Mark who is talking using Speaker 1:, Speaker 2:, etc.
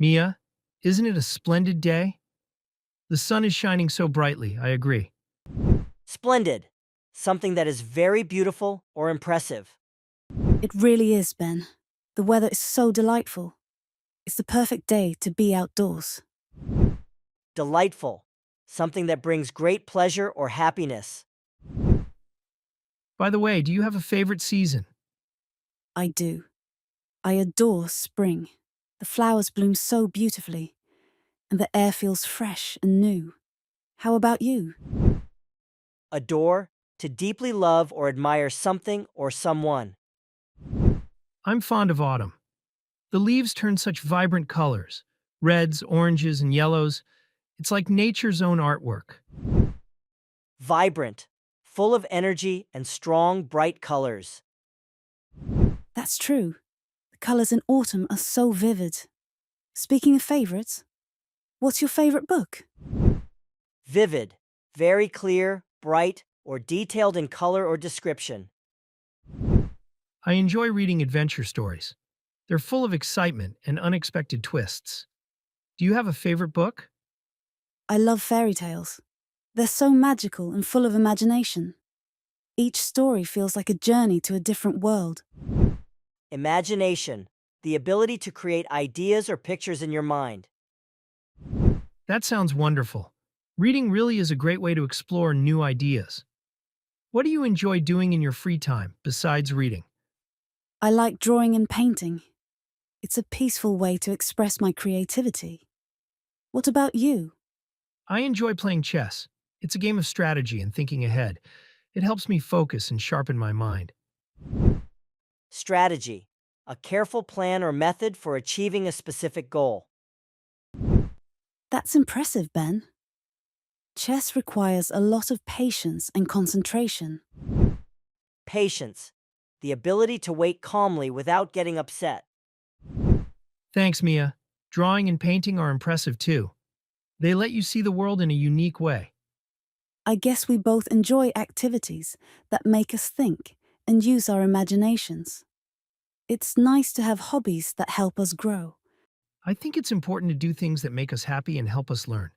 Speaker 1: Mia, isn't it a splendid day? The sun is shining so brightly, I agree.
Speaker 2: Splendid. Something that is very beautiful or impressive.
Speaker 3: It really is, Ben. The weather is so delightful. It's the perfect day to be outdoors.
Speaker 2: Delightful. Something that brings great pleasure or happiness.
Speaker 1: By the way, do you have a favorite season?
Speaker 3: I do. I adore spring. The flowers bloom so beautifully, and the air feels fresh and new. How about you?
Speaker 2: Adore, to deeply love or admire something or someone.
Speaker 1: I'm fond of autumn. The leaves turn such vibrant colors reds, oranges, and yellows. It's like nature's own artwork.
Speaker 2: Vibrant, full of energy and strong, bright colors.
Speaker 3: That's true. The colors in autumn are so vivid. Speaking of favorites, what's your favorite book?
Speaker 2: Vivid, very clear, bright, or detailed in color or description.
Speaker 1: I enjoy reading adventure stories. They're full of excitement and unexpected twists. Do you have a favorite book?
Speaker 3: I love fairy tales. They're so magical and full of imagination. Each story feels like a journey to a different world.
Speaker 2: Imagination, the ability to create ideas or pictures in your mind.
Speaker 1: That sounds wonderful. Reading really is a great way to explore new ideas. What do you enjoy doing in your free time besides reading?
Speaker 3: I like drawing and painting. It's a peaceful way to express my creativity. What about you?
Speaker 1: I enjoy playing chess. It's a game of strategy and thinking ahead. It helps me focus and sharpen my mind.
Speaker 2: Strategy, a careful plan or method for achieving a specific goal.
Speaker 3: That's impressive, Ben. Chess requires a lot of patience and concentration.
Speaker 2: Patience, the ability to wait calmly without getting upset.
Speaker 1: Thanks, Mia. Drawing and painting are impressive too. They let you see the world in a unique way.
Speaker 3: I guess we both enjoy activities that make us think and use our imaginations. It's nice to have hobbies that help us grow.
Speaker 1: I think it's important to do things that make us happy and help us learn.